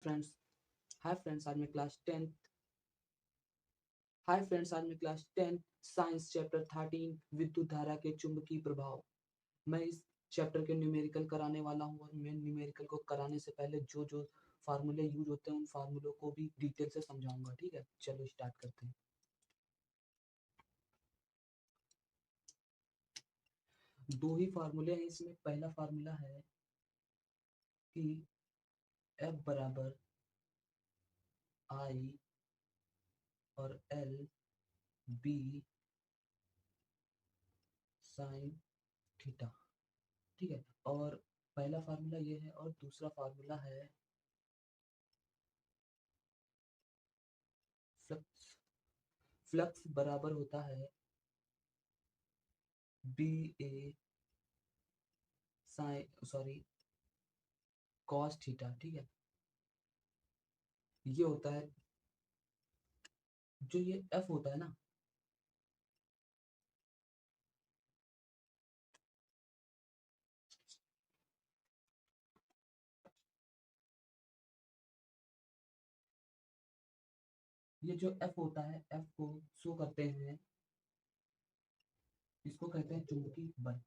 Friends hi friends आज मैं class 10th hi friends आज मैं क्लास 10 साइंस चैप्टर 13 विद्युत धारा के चुंबकीय प्रभाव। मैं इस चैप्टर के न्यूमेरिकल कराने वाला हूँ और मैं न्यूमेरिकल को कराने से पहले जो जो फार्मूले यूज होते हैं उन फार्मूलों को भी डिटेल से समझाऊंगा। ठीक है, चलो स्टार्ट करते हैं। दो ही फार्मूले हैं इसमें। पहला फार्मूला है कि F बराबर आई और एल बी साइन थीटा। ठीक है, और पहला फार्मूला ये है और दूसरा फार्मूला है फ्लक्स। फ्लक्स बराबर होता है बी ए साइन सॉरी कॉस थीटा। ठीक है, ये होता है जो ये एफ होता है ना, ये जो एफ होता है एफ को शो करते हैं, इसको कहते हैं चुंबकीय बल।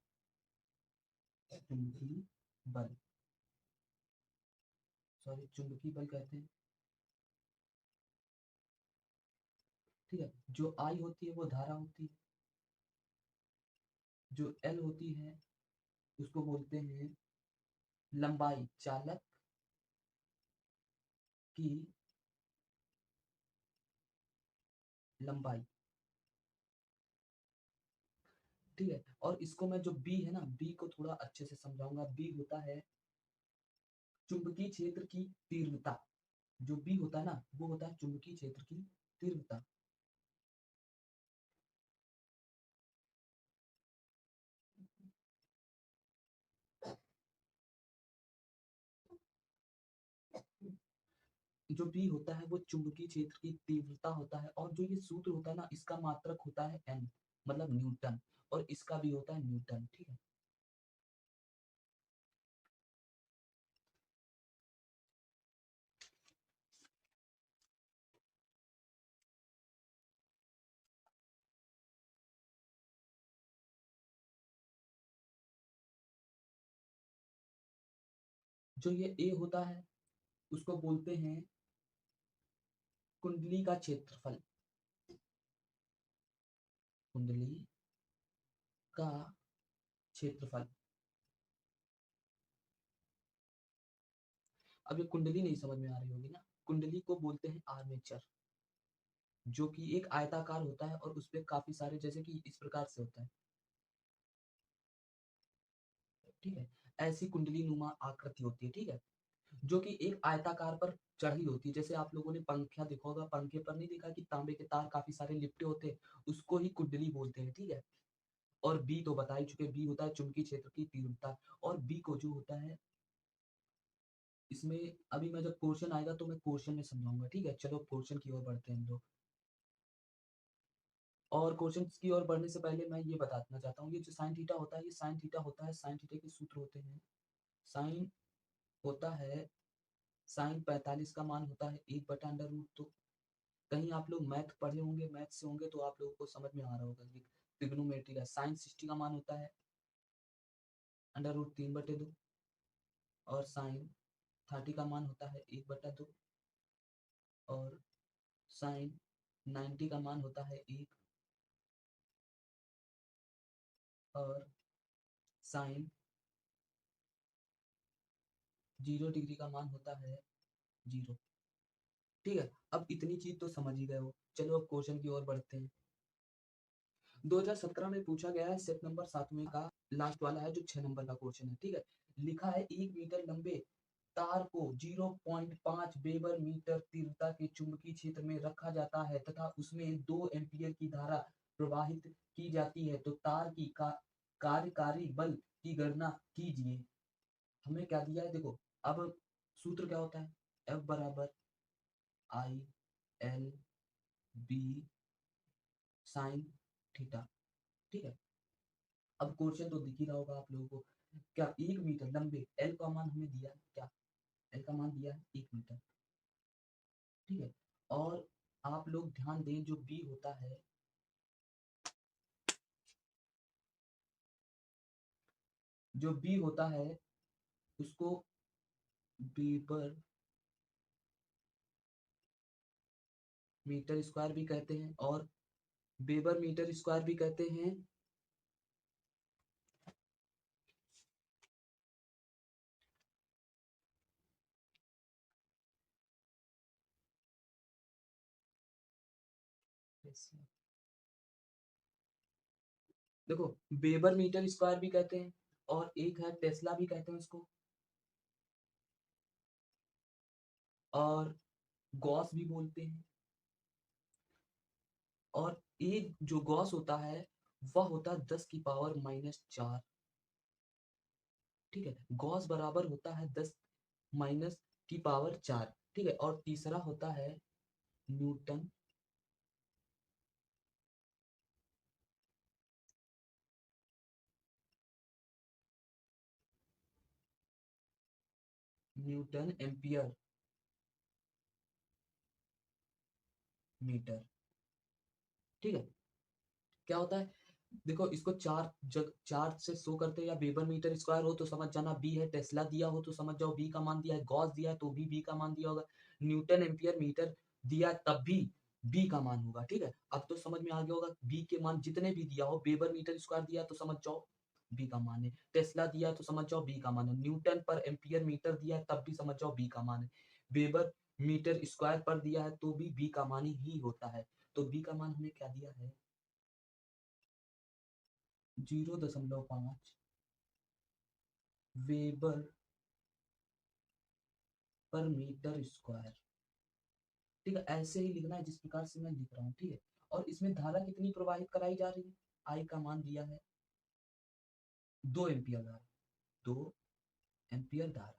चुंबकीय बल सॉरी चुंबकीय बल कहते हैं। ठीक है, जो आई होती है वो धारा होती है, जो एल होती है उसको बोलते हैं लंबाई, चालक की लंबाई। ठीक है, और इसको मैं जो बी है ना, बी को थोड़ा अच्छे से समझाऊंगा। बी होता है चुंबकीय क्षेत्र की तीव्रता। जो बी होता है ना वो होता है चुंबकीय क्षेत्र की तीव्रता। जो बी होता है वो चुंबकीय क्षेत्र की तीव्रता होता है, और जो ये सूत्र होता है ना इसका मात्रक होता है एन, मतलब न्यूटन, और इसका भी होता है न्यूटन। ठीक है, जो ये ए होता है उसको बोलते हैं कुंडली का क्षेत्रफल। कुंडली का क्षेत्रफल। अब ये कुंडली नहीं समझ में आ रही होगी ना, कुंडली को बोलते हैं आर्मेचर, जो कि एक आयताकार होता है और उसपे काफी सारे, जैसे कि इस प्रकार से होता है। ठीक है, ऐसी कुंडली नुमा आकृति होती है। ठीक है, जो कि एक आयताकार पर चढ़ी होती है। जैसे आप लोगों ने पंखा देखा होगा, पंखे पर नहीं देखा कि तांबे के तार काफी सारे लिपटे होते हैं, उसको ही कुंडली बोलते हैं। ठीक है, और बी तो बता ही चुके, बी होता है चुंबकीय क्षेत्र की तीव्रता। और बी को जो होता है इसमें, अभी मैं जब क्वेश्चन आएगा तो मैं क्वेश्चन में समझाऊंगा। ठीक है, चलो क्वेश्चन की ओर बढ़ते हैं हम लोग। और क्वेश्चन की ओर बढ़ने से पहले मैं ये बताना चाहता हूँ, ये जो साइन थीटा होता है, ये साइन थीटा होता है, साइन थीटा के सूत्र होते हैं। साइन होता है, साइन 45 का मान होता है 1/√। तो कहीं आप लोग मैथ पढ़े होंगे, मैथ से होंगे, तो आप लोगों को समझ में आ रहा होगा कि ट्रिग्नोमेट्री का साइन 60 का मान होता है √3/2, और साइन 30 का मान होता है 1/2, और साइन 90 का मान होता है 1, और साइन 0 डिग्री का मान होता है 0। ठीक है, अब इतनी चीज तो समझ ही गए हो। चलो अब क्वेश्चन की ओर बढ़ते हैं। 2017 में पूछा गया है, सेट नंबर 7वें का लास्ट वाला है, जो 6 नंबर का क्वेश्चन है। ठीक है, लिखा है 1 मीटर लंबे तार को 0.5 वेबर मीटर तीव्रता के चुंबकीय क्षेत्र में रखा जाता है तथा उसमें 2 एम्पीयर की धारा प्रवाहित की जाती है, तो तार की कार्यकारी बल की गणना कीजिए। हमें क्या दिया है देखो। अब सूत्र क्या होता है, F बराबर I L B sine theta. ठीक है, अब क्वेश्चन तो दिख ही रहा होगा आप लोगों को। क्या 1 मीटर लंबे, एल का मान हमें दिया है, क्या एल का मान दिया है 1 मीटर। और आप लोग ध्यान दें, जो बी होता है, जो बी होता है उसको वेबर मीटर स्क्वायर भी कहते हैं, और वेबर मीटर स्क्वायर भी कहते हैं। देखो, वेबर मीटर स्क्वायर भी कहते हैं, और एक है टेस्ला भी कहते हैं उसको, और गॉस भी बोलते हैं। और एक जो गॉस होता है वह होता है 10⁻⁻⁴। ठीक है, गॉस बराबर होता है 10⁻⁴। ठीक है, और तीसरा होता है न्यूटन न्यूटन एम्पियर मीटर। ठीक है, क्या होता है, देखो इसको चार से शो करते हैं, या वेबर मीटर स्क्वायर हो तो समझ जाना बी है, टेस्ला दिया हो तो समझ जाओ बी का मान दिया है, गॉस दिया है तो भी बी का मान दिया होगा, न्यूटन एम्पियर मीटर दिया है तब भी बी का मान होगा। ठीक है, अब तो समझ में आ गया होगा, बी के मान जितने भी दिया हो, वेबर मीटर स्क्वायर दिया तो समझ जाओ बी का मान है, टेस्ला दिया तो समझ जाओ बी का मान है, न्यूटन पर एम्पियर मीटर दिया है तब भी समझ जाओ बी का मान है, वेबर मीटर स्क्वायर पर दिया है तो भी बी का मान ही होता है। तो बी का मान हमें क्या दिया है, 0.5 वेबर पर मीटर स्क्वायर। ठीक है, ऐसे ही लिखना है जिस प्रकार से मैं लिख रहा हूँ। ठीक है, और इसमें धारा कितनी प्रवाहित कराई जा रही है, आई का मान दिया है 2 एम्पियर धारा, 2 एम्पियर धारा।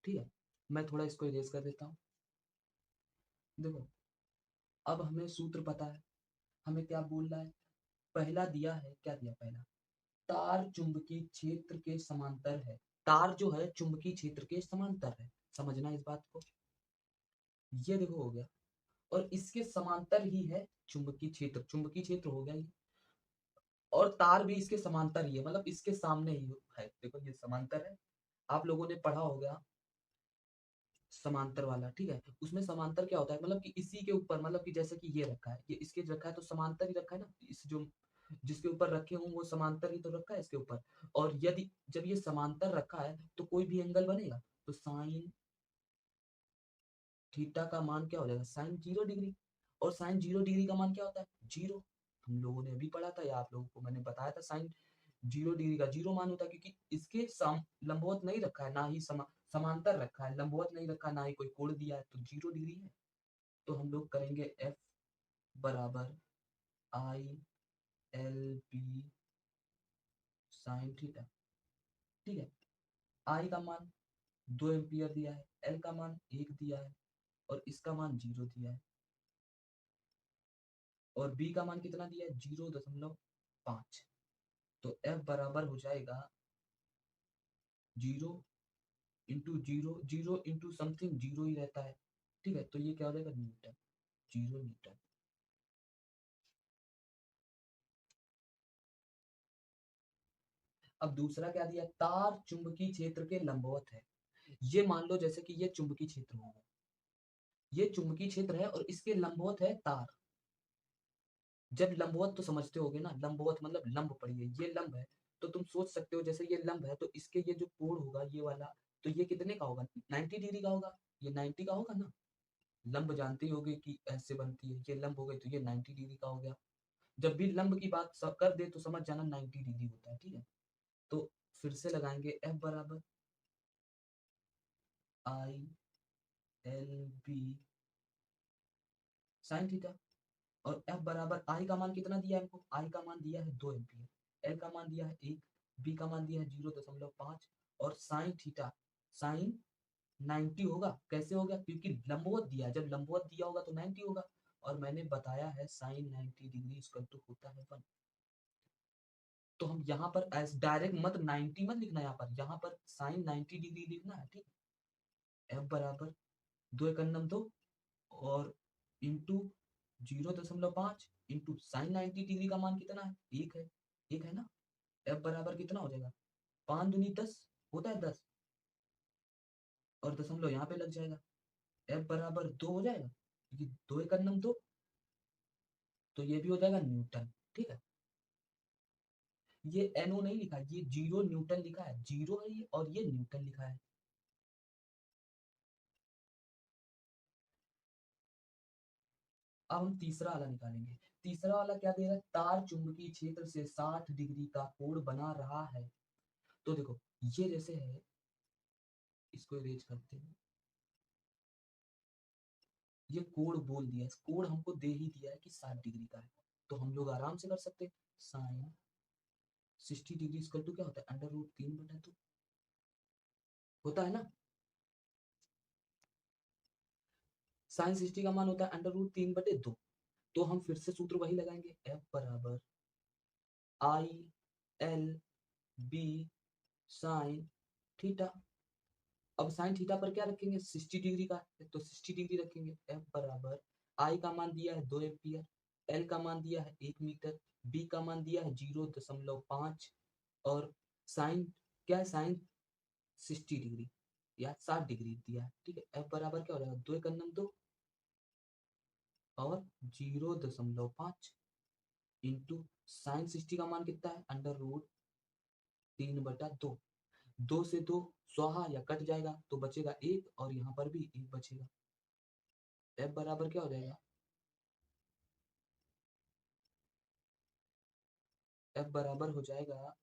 ठीक है, मैं थोड़ा इसको इरेज कर देता हूँ। देखो, अब हमें सूत्र पता है, हमें क्या बोल रहा है, पहला दिया है, क्या दिया पहला, तार चुंबकीय क्षेत्र के समांतर है। तार जो है चुंबकीय क्षेत्र के समांतर है, समझना इस बात को। ये देखो हो गया, और इसके समांतर ही है चुंबकीय क्षेत्र, चुंबकीय क्षेत्र हो गया ये, और तार भी इसके समांतर ही है, मतलब इसके सामने ही है। देखो ये समांतर है, आप लोगों ने पढ़ा होगा समांतर वाला। ठीक है, उसमें समांतर क्या होता है, मतलब कि इसी के ऊपर, मतलब कि जैसे कि ये रखा है, ये इसके रखा है तो समांतर ही रखा है ना, इस जो जिसके ऊपर रखे हूँ वो समांतर ही तो रखा है इसके ऊपर। और यदि जब ये समांतर रखा है तो कोई भी एंगल बनेगा, तो साइन थीटा का मान क्या हो जाएगा, साइन 0 डिग्री। और साइन 0 डिग्री का मान क्या होता है, 0। हम लोगों ने अभी पढ़ा था, या आप लोगों को मैंने बताया था, साइन 0 डिग्री का 0 मान होता है, क्योंकि इसके लंबवत नहीं रखा है, ना ही समांतर रखा है, लंबवत नहीं रखा, ना ही कोई कोण दिया है, तो 0 डिग्री है। तो हम लोग करेंगे F बराबर ILB साइन थीटा। ठीक है, आई का मान 2 एम्पियर दिया है, एल का मान 1 दिया है, और इसका मान 0 दिया है, और बी का मान कितना दिया है, 0.5। तो एफ बराबर हो जाएगा 0 इंटू 0, 0 इंटू समथिंग 0 ही रहता है। ठीक है, तो ये क्या हो जाएगा, न्यूटन, 0 न्यूटन। अब दूसरा क्या दिया, तार चुंबकीय क्षेत्र के लंबवत है। ये मान लो जैसे कि ये चुंबकीय क्षेत्र होगा, ये चुंबकीय क्षेत्र है और इसके लंबवत है तार। जब लंबवत तो समझते होगे ना, लंबवत मतलब लंब पड़ी है, ये लंब है, तो तुम सोच सकते हो जैसे ये लंब है तो इसके ये जो कोण होगा ये वाला, तो ये कितने का होगा, 90 डिग्री का होगा, ये 90 का होगा ना। लंब जानते ही होगे कि ऐसे बनती है, ये लंब हो गई तो ये 90 डिग्री का हो गया। जब भी लंब की बात सब कर दे तो समझ जाना 90 डिग्री होता है। ठीक है, तो फिर से लगाएंगे F बराबर ILB साइन थीटा, और F बराबर आई का मान कितना दिया है हमको, आई का मान दिया है 2 एम्पियर, एल का मान दिया है 1, बी का मान दिया है 0.5, और साइन थीटा, साइन 90 होगा। कैसे हो गया, क्योंकि लंबवत दिया है, जब लंबवत दिया होगा तो 90 होगा, और मैंने बताया है साइन 90 डिग्री इसका तो होता है 1। तो हम यहाँ पर एस डायरेक्ट मत 90 मत लिखना, यहाँ पर साइन 90 डिग्री लिखना है। ठीक, एफ बराबर 2 एकम 2, और इंटू 0.5 इंटू साइन 90 डिग्री का मान कितना है, एक है ना। एफ बराबर कितना हो जाएगा, 5 दूनी 10 होता है 10, और दशमलव यहाँ पे लग जाएगा। एफ बराबर 2 हो जाएगा, क्योंकि 2 एक नम 2, तो ये भी हो जाएगा न्यूटन। ठीक है, ये एनओ नहीं लिखा, ये 0 न्यूटन लिखा है, 0 है ये और ये न्यूटन लिखा है। अब हम तीसरा वाला निकालेंगे। तीसरा वाला क्या दे रहा है, तार चुंबकीय क्षेत्र से 60 डिग्री का कोण बना रहा है। तो देखो ये जैसे है, इसको इरेज करते हैं, ये कोण बोल दिया, कोण हमको दे ही दिया है कि 60 डिग्री का है, तो हम लोग आराम से कर सकते हैं। साइन 60 डिग्री इक्वल टू क्या होता है, अंडर रूट 3/2 होता है ना। साइन 60 का मान होता है अंडर रूट 3/2। तो हम फिर से सूत्र वही लगाएंगे, एफ बराबर I L B sine theta. अब साइन थीटा पर क्या रखेंगे, 60 डिग्री का है तो 60 डिग्री रखेंगे। एफ बराबर आई का मान दिया है 2 एम्पियर, एल का मान दिया है 1 मीटर, बी का मान दिया है 0.5, और साइन क्या है, साइन 60 डिग्री या 60 डिग्री दिया है। ठीक है, एफ बराबर क्या हो जाएगा, 2 और 0.5 इंटू साइन 60 का मान कितना है, अंडर रूट 3/2। 2 से 2 स्वाहा या कट जाएगा तो बचेगा 1, और यहाँ पर भी 1 बचेगा। एफ बराबर क्या हो जाएगा, एफ बराबर हो जाएगा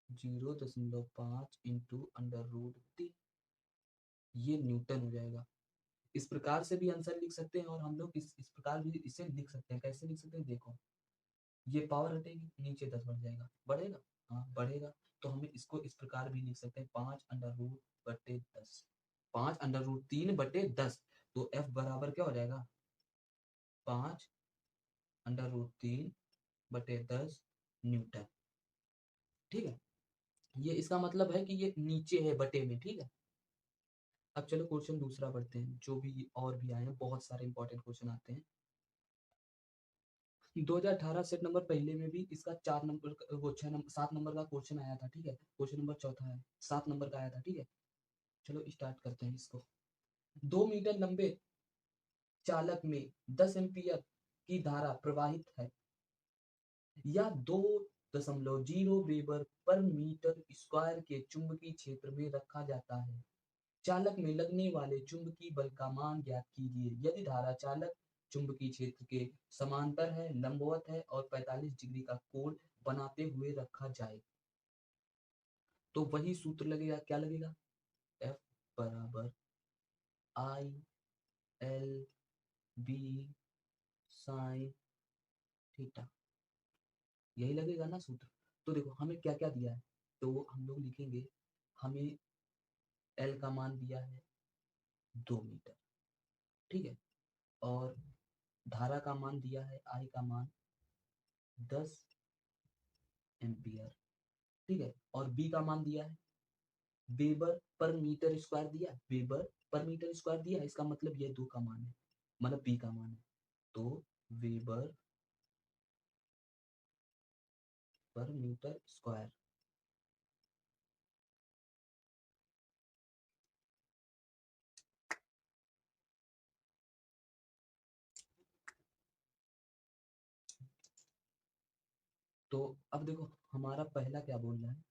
0.5 इंटू अंडर रूट 3, ये न्यूटन हो जाएगा। इस प्रकार से भी आंसर लिख सकते हैं, और हम लोग इस प्रकार भी इसे लिख सकते हैं। कैसे लिख सकते हैं, देखो ये पावर हटेगी, नीचे 10 बढ़ जाएगा, बढ़ेगा, हाँ बढ़ेगा। तो हमें इसको इस प्रकार भी लिख सकते हैं, 5√10, 5√3/10। तो एफ बराबर क्या हो जाएगा, 5√3/10 न्यूटन। ठीक है, ये इसका मतलब है कि ये नीचे है बटे में। ठीक है, अब चलो क्वेश्चन दूसरा पढ़ते हैं, जो भी और भी आए हैं, बहुत सारे इंपॉर्टेंट क्वेश्चन आते हैं। 2018 सेट नंबर पहले में भी इसका 4 नंबर वो 7 नंबर का क्वेश्चन आया था। ठीक है, क्वेश्चन नंबर चौथा है, 7 नंबर का आया था। ठीक है, चलो स्टार्ट करते हैं इसको। 2 मीटर लंबे चालक में 10 एम्पियर की धारा प्रवाहित है, या 2.0 वेबर पर मीटर स्क्वायर के चुंबकीय क्षेत्र में रखा जाता है। चालक में लगने वाले चुंबकीय बल का मान ज्ञात कीजिए। यदि धारा चालक चुंबकीय क्षेत्र के समांतर है, लंबवत है और 45 डिग्री का कोण बनाते हुए रखा जाए, तो वही सूत्र लगेगा। क्या लगेगा, एफ बराबर I L B sine theta, यही लगेगा ना सूत्र। तो देखो हमें क्या क्या दिया है, तो हम लोग लिखेंगे, हमें एल का मान दिया है 2 मीटर। ठीक है, और धारा का मान दिया है, आई का मान 10 एम्पियर। ठीक है, और बी का मान दिया है, वेबर पर मीटर स्क्वायर दिया है, वेबर पर मीटर स्क्वायर दिया है, इसका मतलब ये 2 का मान है, मतलब बी का मान है। तो वेबर पर मीटर स्क्वायर। तो अब देखो हमारा पहला क्या बोल रहा है,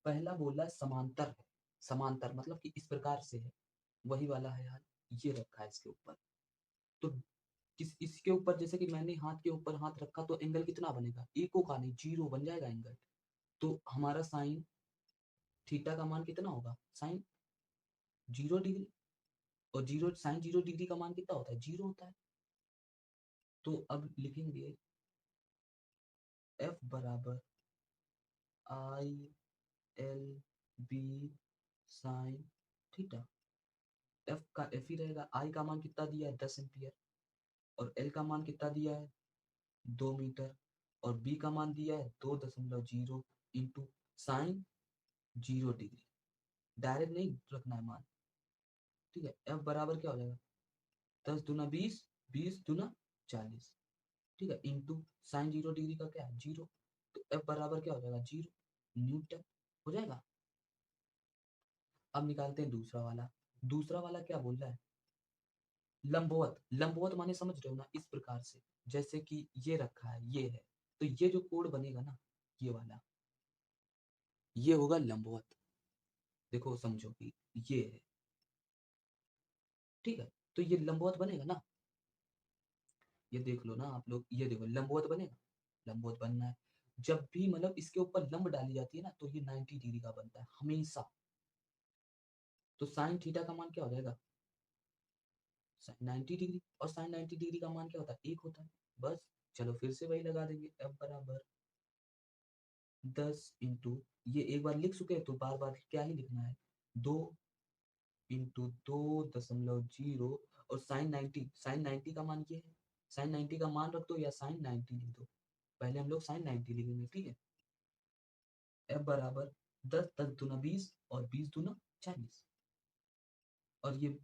पहला बोल रहा है समांतर है। समांतर मतलब कि इस प्रकार से है, वही वाला है यार, ये रखा है इसके ऊपर। तो इसके ऊपर जैसे कि मैंने हाथ के ऊपर हाथ रखा, तो एंगल कितना बनेगा, एको का नहीं, 0 बन जाएगा एंगल। तो हमारा साइन थीटा का मान कितना होगा, साइन 0 डिग्री, और 0 साइन 0 डिग्री का मान कितना होता है, 0 होता है। तो अब लिखेंगे एफ बराबर I L B sine theta. F का एफ ही रहेगा, आई का मान कितना दिया है 10 एम्पियर, और एल का मान कितना दिया है 2 मीटर, और बी का मान दिया है 2.0 इंटू साइन 0 डिग्री। डायरेक्ट नहीं रखना है मान। ठीक है, एफ बराबर क्या हो जाएगा, 10 दूना 20, 20 दूना 40, ठीक है, इंटू साइन 0 डिग्री का क्या है 0, तो एफ बराबर क्या हो जाएगा 0 न्यूटन हो जाएगा। अब निकालते हैं दूसरा वाला। दूसरा वाला क्या बोल रहा है, लंबवत। लंबवत माने समझ रहे हो ना, इस प्रकार से जैसे कि ये रखा है, ये है, तो ये जो कोड बनेगा ना, ये वाला, ये होगा लंबवत। देखो समझो कि ये है, ठीक है, तो ये लंबवत बनेगा ना, ये देख लो ना आप लोग, ये देखो लंबवत बनेगा, लंबवत बनना है। जब भी मतलब इसके ऊपर लंब डाली जाती है ना, तो ये 90 डिग्री का बनता है हमेशा। तो साइन थीटा का मान क्या हो जाएगा, साइन 90 डिग्री, और साइन 90 डिग्री का मान क्या होता है 1 होता है। बस चलो फिर से वही लगा देंगे, एफ बराबर 10 इंटू, ये एक बार लिख चुके हैं तो बार बार क्या ही लिखना है, 2 इंटू 2.0, और साइन 90, साइन 90 का मान ये है, साइन 90 का मान रख दो या साइन 90 लिख दो, पहले हम लोग साइन 90 लिखेंगे, ठीक है। एफ बराबर 10 10 दूना 20 और 20 दूना 40, और ये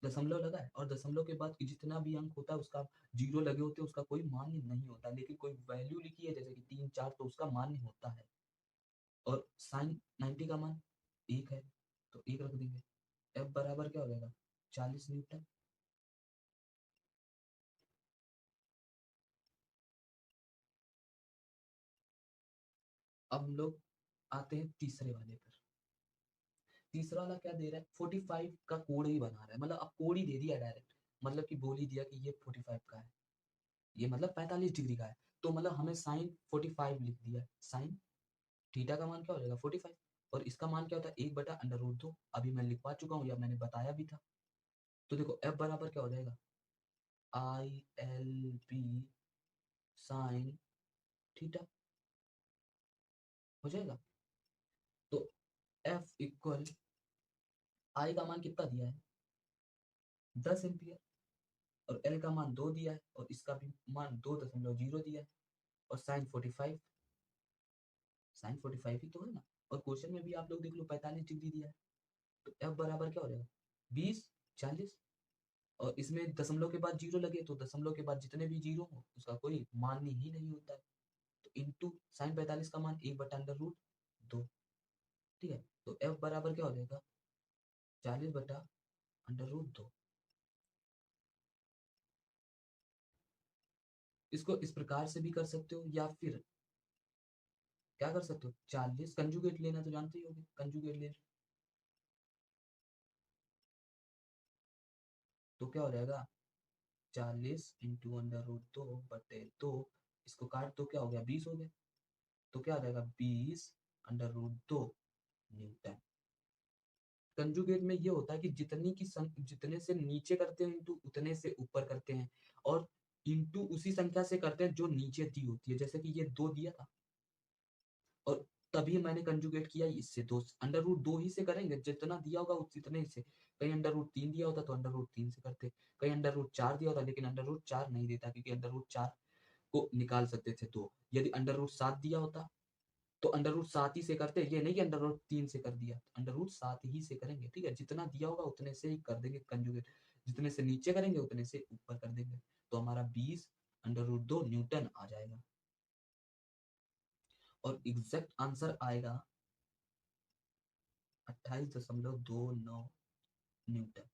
दशमलव लगा है, और दशमलव के बाद जितना भी अंक होता है उसका जीरो लगे होते हैं, उसका कोई मान्य नहीं होता, लेकिन कोई वैल्यू लिखी है जैसे कि 3 4 तो उसका मान्य होता है। और साइन 90 का मान 1 है, तो 1 रख देंगे। एफ बराबर क्या हो जाएगा 40 न्यूटन। अब हम लोग आते हैं तीसरे वाले पर। तीसरा वाला क्या दे रहा है, 45 का कोड ही बना रहा है, मतलब अब कोड ही दे दिया डायरेक्ट, मतलब कि बोल ही दिया कि ये 45 का है, ये मतलब 45 डिग्री का है, तो मतलब हमें साइन 45 लिख दिया, साइन थीटा का मान क्या हो जाएगा 45, और इसका मान क्या होता है 1/√2, अभी मैं लिखवा चुका हूँ या मैंने बताया भी था। तो देखो एफ बराबर क्या हो जाएगा, ILB साइन थीटा हो जाएगा। तो एफ इक्वल, आई का मान कितना दिया है 10 एम्पियर, और एल का मान 2 दिया है, और इसका भी मान 2.0 दिया है, और साइन 45, साइन 45 ही तो है ना, और क्वेश्चन में भी आप लोग देख लो 45 डिग्री दिया है। तो एफ बराबर क्या हो जाएगा 20 40, और इसमें दशमलव के बाद जीरो लगे, तो दशमलव के बाद जितने भी जीरो हो उसका कोई मान्य ही नहीं होता है। तो इंटू साइन 45 का मान 1/√2, ठीक है, तो एफ बराबर क्या हो जाएगा 40/√2। इसको इस प्रकार से भी कर सकते हो, या फिर क्या कर सकते हो 40 कंजुगेट लेना तो जानते ही होगे, कंजुगेट ले, तो क्या हो जाएगा 40 इंटू √2/2, इसको काट तो क्या हो गया 20 हो गया, तो क्या आ जाएगा 20/√2 न्यूटन। कंजुगेट में ये होता है कि जितने से नीचे करते हैं इंटू उतने से ऊपर करते हैं, और इंटू उसी संख्या से करते हैं जो नीचे दी होती है, जैसे कि ये 2 दिया था, और तभी मैंने कंजुगेट किया इससे, 2 ही से करेंगे, जितना दिया होगा उतने से। कहीं √3 दिया होता तो √3 से करते, कहीं √4 दिया होता, लेकिन √4 नहीं देता, क्योंकि √4 को निकाल सकते थे, तो यदि √7 दिया होता तो √7 ही से करते, ये नहीं कि √3 से कर दिया, √7 ही से करेंगे, ठीक है, जितना दिया होगा उतने से ही कर देंगे कंजुगेट, जितने से नीचे करेंगे उतने से ऊपर कर देंगे, तो हमारा 20/2 न्यूटन आ जाएगा, और एग्जैक्ट आंसर आएगा 28.29 न्यूटन।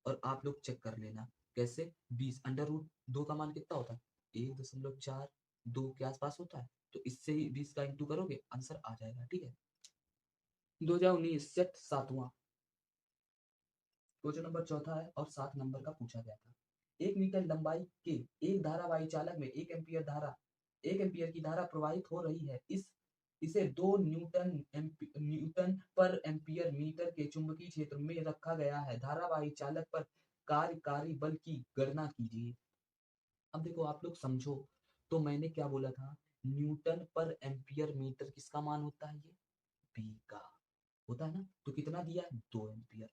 और आप लोग चेक कर लेना कैसे, 20 √2 का मान कितना होता है 1.42 के आसपास होता है, तो इससे ही 20 का इंटू करोगे आंसर आ जाएगा, ठीक है। 2019 सेट 7वां क्वेश्चन नंबर चौथा है, और 7 नंबर का पूछा गया था। 1 मीटर लंबाई के एक धारावाही चालक में 1 एम्पियर की धारा प्रवाहित हो रही है, इसे 2 न्यूटन पर एम्पियर मीटर के चुंबकीय क्षेत्र में रखा गया है, धारावाही चालक पर कार्यकारी बल की गणना कीजिए। अब देखो आप लोग समझो, तो मैंने क्या बोला था, न्यूटन पर एम्पियर मीटर किसका मान होता है, ये बी का होता है ना, तो कितना दिया है 2 एम्पियर,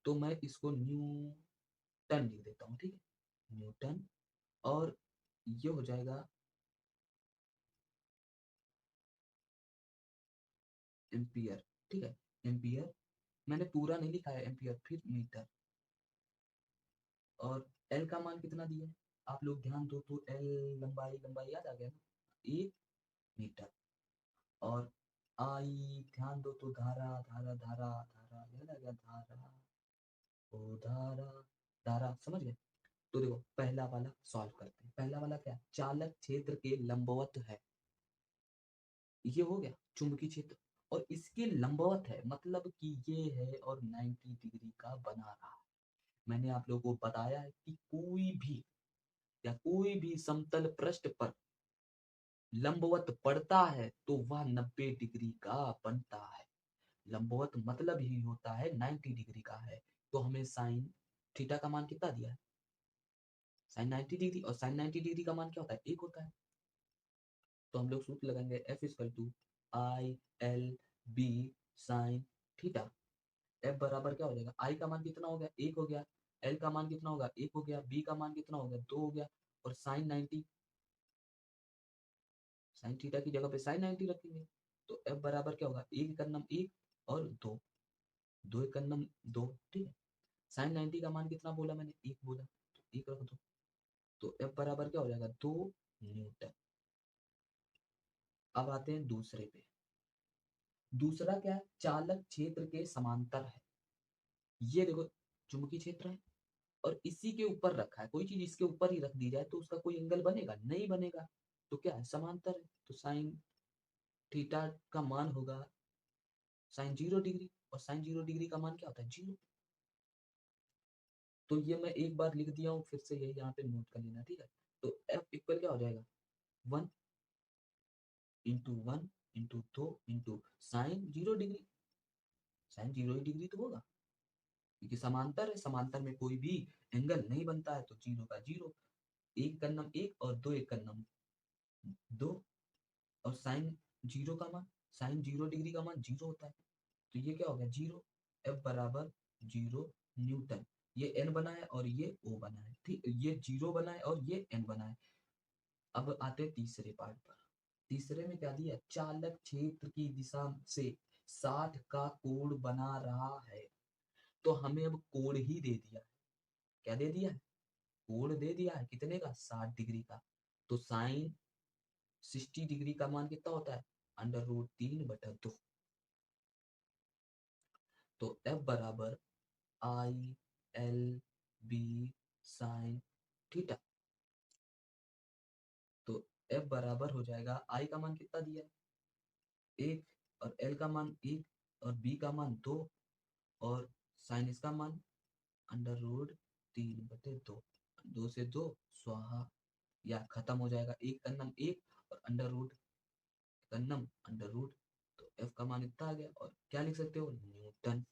तो मैं इसको न्यूटन लिख देता हूँ, ठीक है, न्यूटन, और ये हो जाएगा एम्पियर, ठीक है, एम्पियर, मैंने पूरा नहीं लिखा है एम्पियर, फिर मीटर, और एल का मान कितना दिया है, आप लोग ध्यान दो तो एल लंबाई लंबाई याद आ गया ना 1 मीटर। और आई ध्यान दो तो धारा धारा धारा धारा याद आ गया, धारा ओ धारा धारा, समझ गए। तो देखो पहला वाला सॉल्व करते हैं। पहला वाला क्या, चालक क्षेत्र के लंबवत है, ये हो गया चुंबकीय क्षेत्र, और इसके लंबवत है मतलब कि ये है और 90 डिग्री का बना रहा है। मैंने आप लोगों को बताया है कि कोई भी या कोई भी समतल पृष्ठ पर लंबवत पड़ता है तो वह 90 डिग्री का बनता है। लंबवत मतलब ही होता है 90 डिग्री का है। तो हमें साइन थीटा का मान कितना दिया है, साइन 90 डिग्री, और साइन 90 डिग्री का मान क्या होता है, एक होता है। तो हम लोग सूत्र लगाएंगे F equal to I L B sine theta. F बराबर क्या हो जाएगा, आई का मान कितना हो गया, एक हो गया, एल का मान कितना होगा, एक हो गया, बी का मान कितना हो गया, दो हो गया, और साइन 90, साइन थीटा की जगह पे साइन 90 रखेंगे। तो एफ बराबर क्या होगा, एक का नम एक और दो, दो एक का नम दो, ठीक है। साइन 90 का मान कितना बोला मैंने, एक बोला, तो एक रख दो। तो एफ बराबर क्या हो जाएगा, 2 न्यूटन। अब आते हैं दूसरे पे। दूसरा क्या है, चालक क्षेत्र के समांतर है। ये देखो चुंबकीय क्षेत्र है और इसी के ऊपर रखा है, कोई चीज इसके ऊपर ही रख दी जाए तो उसका कोई एंगल बनेगा, नहीं बनेगा। तो क्या है, समांतर है, तो साइन थीटा का मान होगा साइन 0 डिग्री, और साइन 0 डिग्री का मान क्या होता है, 0। तो ये मैं एक बार लिख दिया हूँ, फिर से यही यहाँ पे नोट कर लेना, ठीक है। तो एफ इक्वल क्या हो जाएगा, 1 × 1 × 2 × साइन 0 डिग्री, साइन 0 डिग्री तो होगा क्योंकि समांतर है, समांतर में कोई भी एंगल नहीं बनता है, तो 0 का 0, एक का नम एक और दो एक का नम दो, और साइन 0 का मान, साइन 0 डिग्री का मान 0 होता है, तो ये क्या हो गया 0। एफ बराबर 0 न्यूटन। ये एन बना है और ये ओ बना है, ठीक, ये 0 बना है और ये एन बना है। अब आते हैं तीसरे पार्ट पर। तीसरे में क्या दिया, चालक क्षेत्र की दिशा से 60 का कोण बना रहा है। तो हमें अब कोण ही दे दिया है, क्या दे दिया है, कोण दे दिया है, कितने का, 60 डिग्री का। तो साइन 60 डिग्री का मान कितना होता है, √3/2। तो एफ बराबर I L B sine theta. तो एफ बराबर हो जाएगा, आई का मान कितना दिया है, एक, और एल का मान एक, और बी का मान दो, और साइन इसका मान √3/2। दो से दो स्वाहा, या खत्म हो जाएगा, एक का नम एक और अंडर रूट का नम अंडर रूट। तो एफ का मान इतना आ गया, और क्या लिख सकते हो, न्यूटन।